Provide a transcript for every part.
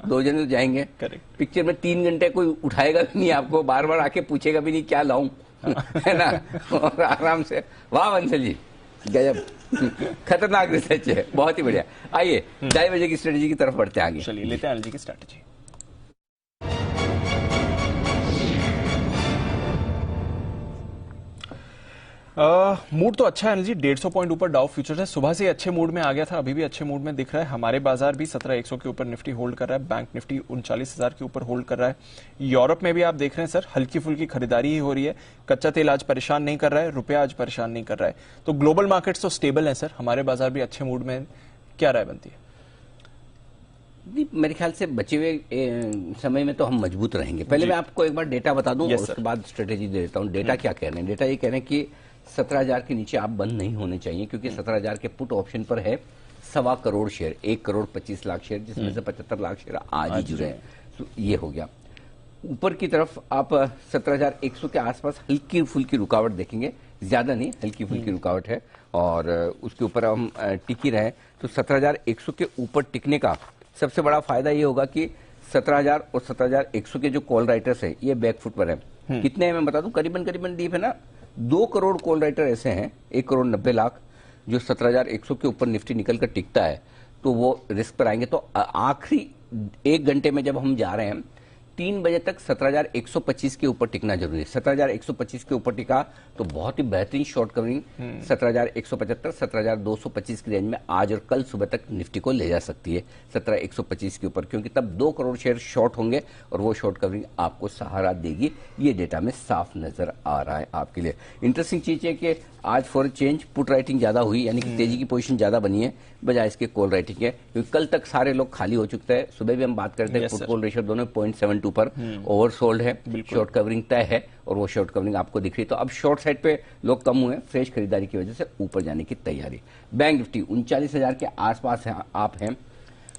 2 जने तो जाएंगे। करेक्ट। पिक्चर में 3 घंटे कोई उठाएगा भी नहीं, आपको बार बार आके पूछेगा भी नहीं क्या लाऊं, है ना। और आराम से, वाह बंसल जी, गजब, खतरनाक रिसर्च है, बहुत ही बढ़िया। आइए 2:30 बजे की स्ट्रेटेजी की तरफ बढ़ते हैं आगे। चलिए लेते हैं एनर्जी की स्ट्रेटेजी। मूड तो अच्छा है एनर्जी, 150 पॉइंट ऊपर डाउ फ्यूचर है, सुबह से अच्छे मूड में आ गया था, अभी भी अच्छे मूड में दिख रहा है। हमारे बाजार भी 17,100 के ऊपर निफ्टी होल्ड कर रहा है, बैंक निफ्टी 39,000 के ऊपर होल्ड कर रहा है। यूरोप में भी आप देख रहे हैं सर, हल्की फुल्की खरीदारी ही हो रही है, कच्चा तेल आज परेशान नहीं कर रहा है, रुपया आज परेशान नहीं कर रहा है। तो ग्लोबल मार्केट्स तो स्टेबल है सर, हमारे बाजार भी अच्छे मूड में। क्या राय बनती है? मेरे ख्याल से बचे हुए समय में तो हम मजबूत रहेंगे। पहले मैं आपको एक बार डेटा बता दूं, और उसके बाद स्ट्रेटेजी दे देता हूं। डेटा क्या कह रहे हैं? डेटा ये कह रहे हैं कि 17,000 के नीचे आप बंद नहीं होने चाहिए, क्योंकि 17,000 के पुट ऑप्शन पर है 1.25 करोड़ शेयर, 1,25,00,000 शेयर, जिसमें से 75 लाख शेयर आज ही जुड़े हैं। तो ये हो गया। ऊपर की तरफ आप 17,100 के आसपास हल्की फुल्की रुकावट देखेंगे, ज्यादा नहीं, हल्की फुल्की रुकावट है, और उसके ऊपर हम टिकी रहे। तो 17,100 के ऊपर टिकने का सबसे बड़ा फायदा ये होगा कि 17,000 और 17,100 के जो कॉल राइटर्स हैं, ये बैकफुट पर है। कितने हैं मैं बता दूं, करीबन डीप है ना, 2 करोड़ कॉल राइटर ऐसे हैं, 1,90,00,000, जो 17,100 के ऊपर निफ्टी निकलकर टिकता है, तो वो रिस्क पर आएंगे। तो आखिरी 1 घंटे में जब हम जा रहे हैं, 3 बजे तक 17,125 के ऊपर टिकना जरूरी है। 17,125 के ऊपर टिका तो बहुत ही बेहतरीन शॉर्ट कवरिंग 17,175, 17,225 की रेंज में आज और कल सुबह तक निफ्टी को ले जा सकती है 17,125 के ऊपर, क्योंकि तब 2 करोड़ शेयर शॉर्ट होंगे और वो शॉर्ट कवरिंग आपको सहारा देगी। ये डेटा में साफ नजर आ रहा है आपके लिए। इंटरेस्टिंग चीज है कि आज फॉर चेंज पुट राइटिंग ज्यादा हुई, यानी कि तेजी की पोजीशन ज्यादा बनी है बजाय इसके कॉल राइटिंग के, क्योंकि कल तक सारे लोग खाली हो चुके थे। सुबह भी हम बात करते हैं, पुट कॉल रेशियो दोनों 0.72 पर ओवरसोल्ड है, शॉर्ट कवरिंग तय है, और वो शॉर्ट कवरिंग आपको दिख रही। तो अब शॉर्ट साइड पे लोग कम हुए, फ्रेश खरीदारी की वजह से ऊपर जाने की तैयारी। बैंक निफ्टी 39,000 के आसपास है, आप हैं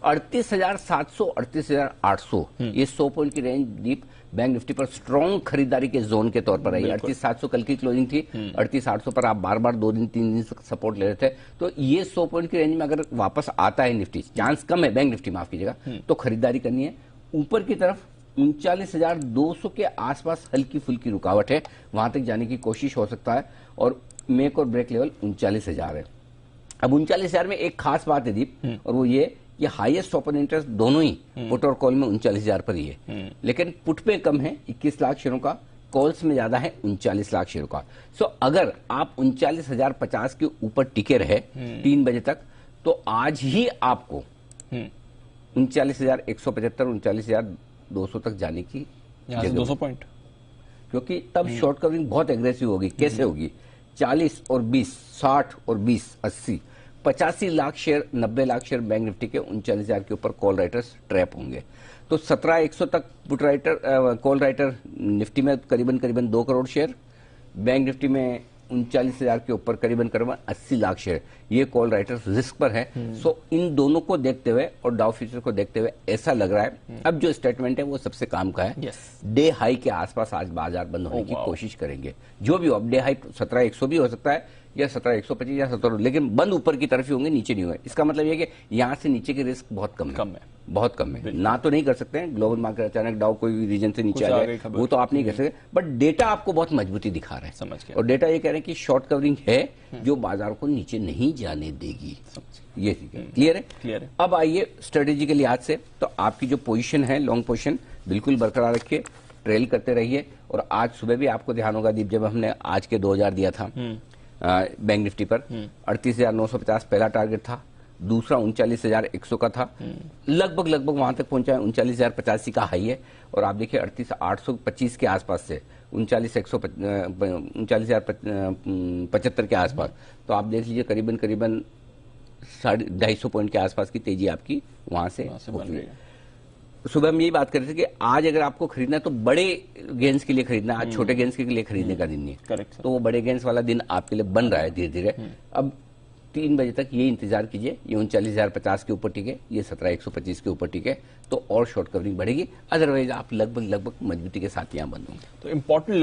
38,700, 38,800, ये 100 पॉइंट की रेंज डीप बैंक निफ्टी पर स्ट्रॉन्ग खरीदारी के जोन के तौर पर आई। 38,700 कल की क्लोजिंग थी, 38,800 पर आप बार बार 2 दिन 3 दिन से सपोर्ट ले रहे थे। तो ये 100 पॉइंट की रेंज में अगर वापस आता है निफ्टी, चांस कम है, बैंक निफ्टी माफ कीजिएगा, तो खरीदारी करनी है। ऊपर की तरफ 39,200 के आसपास हल्की फुल्की रुकावट है, वहां तक जाने की कोशिश हो सकता है, और मेक और ब्रेक लेवल 39,000 है। अब 39,000 में एक खास बात है दीप, और वो ये कि हाईएस्ट ओपन इंटरेस्ट दोनों ही पुट और कॉल में 39,000 पर ही है, लेकिन पुट पे कम है 21 लाख शेयरों का, कॉल्स में ज्यादा है 39 लाख शेयरों का। सो अगर आप 39,050 के ऊपर टिके रहे 3 बजे तक, तो आज ही आपको 39,175, 39,200 तक जाने की 200 पॉइंट, क्योंकि तब शॉर्ट कवरिंग बहुत एग्रेसिव होगी। कैसे होगी? 40 और 20, 60 और 20, 80, 85 lakh share, 90 lakh share bank Nifty के 39,000 के ऊपर कॉल राइटर्स ट्रैप होंगे। तो 17,100 तक put writer call writer Nifty में करीबन 2 करोड़ शेयर, बैंक निफ्टी में 39,000 के ऊपर करीबन 80 लाख शेयर, ये कॉल राइटर्स रिस्क पर है। सो इन दोनों को देखते हुए और डाउ फ्यूचर को देखते हुए ऐसा लग रहा है अब जो स्टेटमेंट है वो सबसे काम का है। डे हाई के आसपास आज बाजार बंद होने की कोशिश करेंगे, जो भी हो। अब डे हाई 17,100 भी हो सकता है, या 17,125 या 17, लेकिन बंद ऊपर की तरफ ही होंगे, नीचे नहीं होंगे। इसका मतलब यह कि यहां से नीचे की रिस्क बहुत कम है, बहुत कम है। ना तो नहीं कर सकते हैं, ग्लोबल मार्केट अचानक डाउ कोई रीजन से नीचे आ जाए, वो तो आप नहीं कर सकते, बट डेटा आपको बहुत मजबूती दिखा रहा है, समझ गया। और डेटा ये कह रहे हैं कि शॉर्ट कवरिंग है जो बाजार को नीचे नहीं जाने देगी। ये क्लियर है? क्लियर है। अब आइए स्ट्रेटेजी के लिहाज से, तो आपकी जो पोजीशन है, लॉन्ग पोजीशन बिल्कुल बरकरार रखिए, ट्रेल करते रहिए। और आज सुबह भी आपको ध्यान होगा दीप, जब हमने आज के 2,000 दिया था बैंक निफ्टी पर, 38,950 पहला टारगेट था, दूसरा 39,100 का था, लगभग वहां तक पहुंचा है। 39,085 का हाई है, और आप देखिए 38,825 के आसपास से 39,075 के आसपास, तो आप देख लीजिए करीबन 250 पॉइंट के आसपास की तेजी आपकी वहां से हो गई है। सुबह हम यही बात कर रहे थे कि आज अगर आपको खरीदना है तो बड़े गेंस के लिए खरीदना है, आज छोटे गेंस के लिए खरीदने का दिन नहीं है। तो वो बड़े गेंस वाला दिन आपके लिए बन रहा है धीरे धीरे। अब 3 बजे तक ये इंतजार कीजिए, ये 39,050 के ऊपर टिके, ये 17,125 के ऊपर टिके, तो और शॉर्ट कवरिंग बढ़ेगी। अदरवाइज आप लगभग मजबूती के साथ यहां बंद होंगे। तो इंपॉर्टेंट